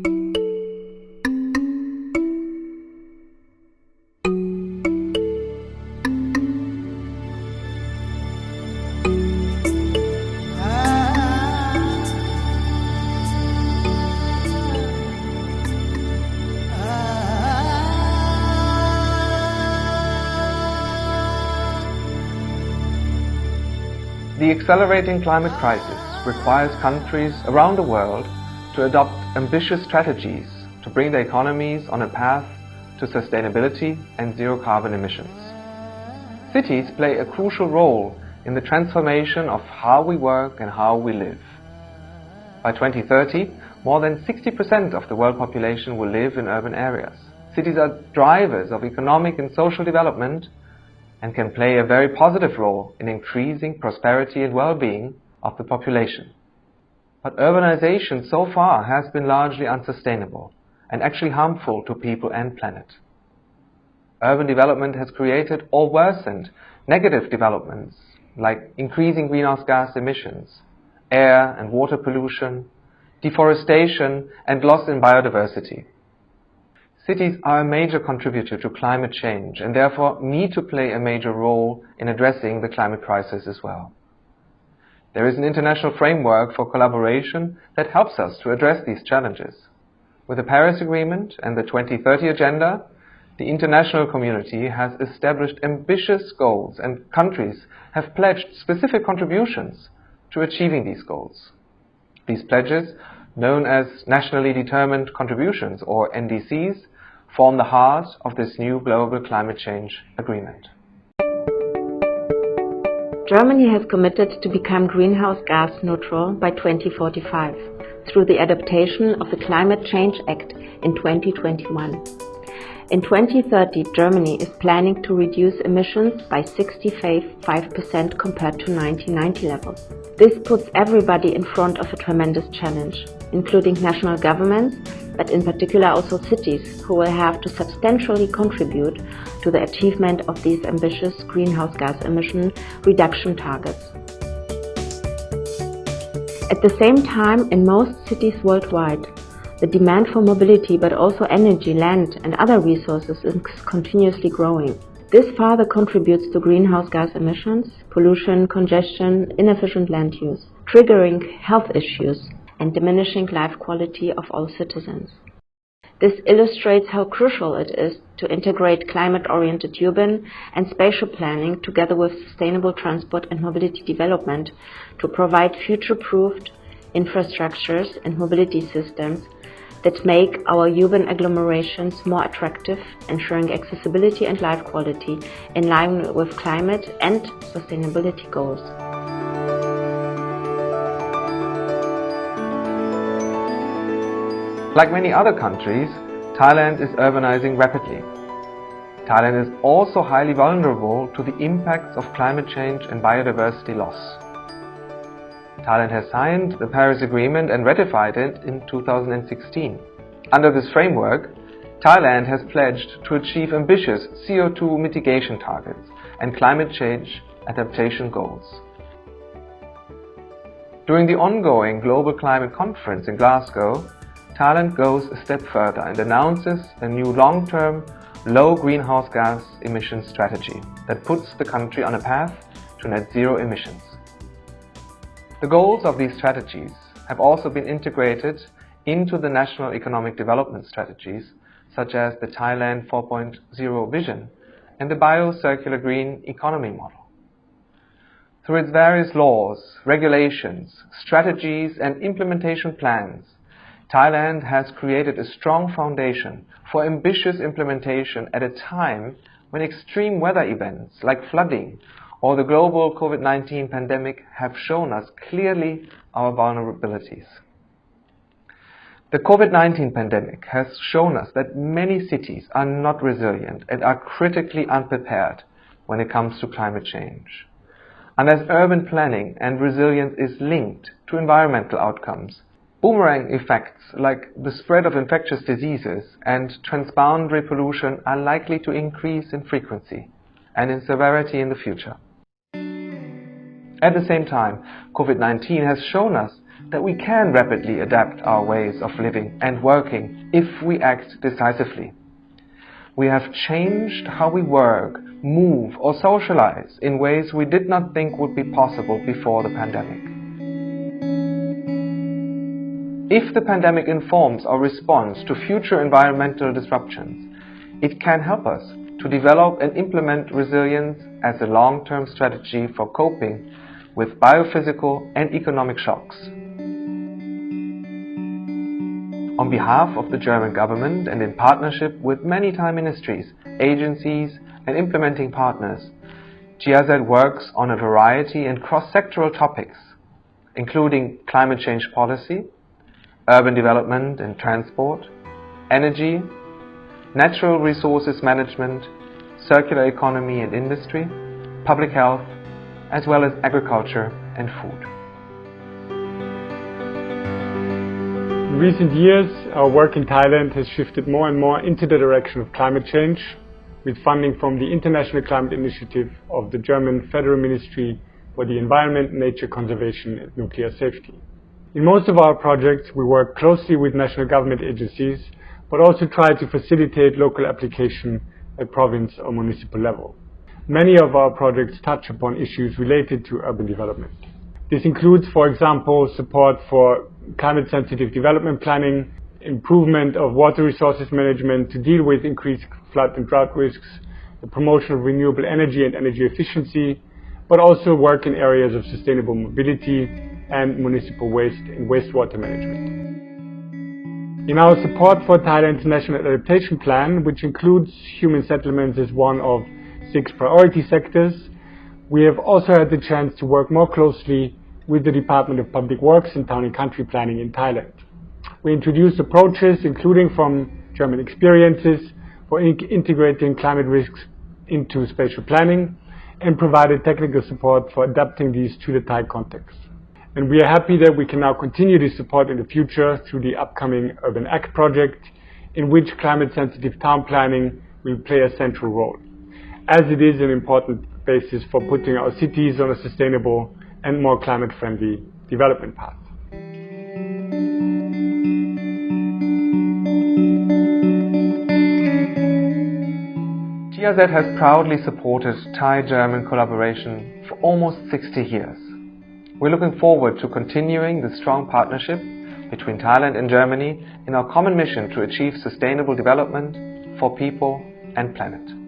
The accelerating climate crisis requires countries around the world to adopt ambitious strategies to bring their economies on a path to sustainability and zero carbon emissions. Cities play a crucial role in the transformation of how we work and how we live. By 2030, more than 60% of the world population will live in urban areas. Cities are drivers of economic and social development and can play a very positive role in increasing prosperity and well-being of the population. But urbanization so far has been largely unsustainable and actually harmful to people and planet. Urban development has created or worsened negative developments like increasing greenhouse gas emissions, air and water pollution, deforestation and loss in biodiversity. Cities are a major contributor to climate change and therefore need to play a major role in addressing the climate crisis as well. There is an international framework for collaboration that helps us to address these challenges. With the Paris Agreement and the 2030 Agenda, the international community has established ambitious goals and countries have pledged specific contributions to achieving these goals. These pledges, known as Nationally Determined Contributions or NDCs, form the heart of this new global climate change agreement. Germany has committed to become greenhouse gas neutral by 2045 through the adaptation of the Climate Change Act in 2021. In 2030, Germany is planning to reduce emissions by 65% compared to 1990 levels. This puts everybody in front of a tremendous challenge, including national governments, but in particular also cities, who will have to substantially contribute to the achievement of these ambitious greenhouse gas emission reduction targets. At the same time, in most cities worldwide, the demand for mobility, but also energy, land and other resources is continuously growing. This further contributes to greenhouse gas emissions, pollution, congestion, inefficient land use, triggering health issues and diminishing life quality of all citizens. This illustrates how crucial it is to integrate climate-oriented urban and spatial planning together with sustainable transport and mobility development to provide future-proofed infrastructures and mobility systems that make our urban agglomerations more attractive, ensuring accessibility and life quality in line with climate and sustainability goals. Like many other countries, Thailand is urbanizing rapidly. Thailand is also highly vulnerable to the impacts of climate change and biodiversity loss. Thailand has signed the Paris Agreement and ratified it in 2016. Under this framework, Thailand has pledged to achieve ambitious CO2 mitigation targets and climate change adaptation goals. During the ongoing Global Climate Conference in Glasgow, Thailand goes a step further and announces a new long-term, low greenhouse gas emissions strategy that puts the country on a path to net zero emissions. The goals of these strategies have also been integrated into the national economic development strategies, such as the Thailand 4.0 vision and the bio-circular green economy model. Through its various laws, regulations, strategies and implementation plans, Thailand has created a strong foundation for ambitious implementation at a time when extreme weather events like flooding or the global COVID-19 pandemic have shown us clearly our vulnerabilities. The COVID-19 pandemic has shown us that many cities are not resilient and are critically unprepared when it comes to climate change. And as urban planning and resilience is linked to environmental outcomes, boomerang effects like the spread of infectious diseases and transboundary pollution are likely to increase in frequency and in severity in the future. At the same time, COVID-19 has shown us that we can rapidly adapt our ways of living and working if we act decisively. We have changed how we work, move, or socialize in ways we did not think would be possible before the pandemic. If the pandemic informs our response to future environmental disruptions, it can help us to develop and implement resilience as a long-term strategy for coping with biophysical and economic shocks. On behalf of the German government and in partnership with many Thai ministries, agencies and implementing partners, GIZ works on a variety and cross-sectoral topics, including climate change policy, urban development and transport, energy, natural resources management, circular economy and industry, public health, as well as agriculture and food. In recent years, our work in Thailand has shifted more and more into the direction of climate change, with funding from the International Climate Initiative of the German Federal Ministry for the Environment, Nature Conservation and Nuclear Safety. In most of our projects, we work closely with national government agencies, but also try to facilitate local application at province or municipal level. Many of our projects touch upon issues related to urban development. This includes, for example, support for climate-sensitive development planning, improvement of water resources management to deal with increased flood and drought risks, the promotion of renewable energy and energy efficiency, but also work in areas of sustainable mobility and municipal waste and wastewater management. In our support for Thailand's National Adaptation Plan, which includes human settlements as one of 6 priority sectors, we have also had the chance to work more closely with the Department of Public Works and Town and Country Planning in Thailand. We introduced approaches, including from German experiences, for integrating climate risks into spatial planning, and provided technical support for adapting these to the Thai context. And we are happy that we can now continue this support in the future through the upcoming Urban Act project, in which climate-sensitive town planning will play a central role, as it is an important basis for putting our cities on a sustainable and more climate-friendly development path. GIZ has proudly supported Thai-German collaboration for almost 60 years. We're looking forward to continuing the strong partnership between Thailand and Germany in our common mission to achieve sustainable development for people and planet.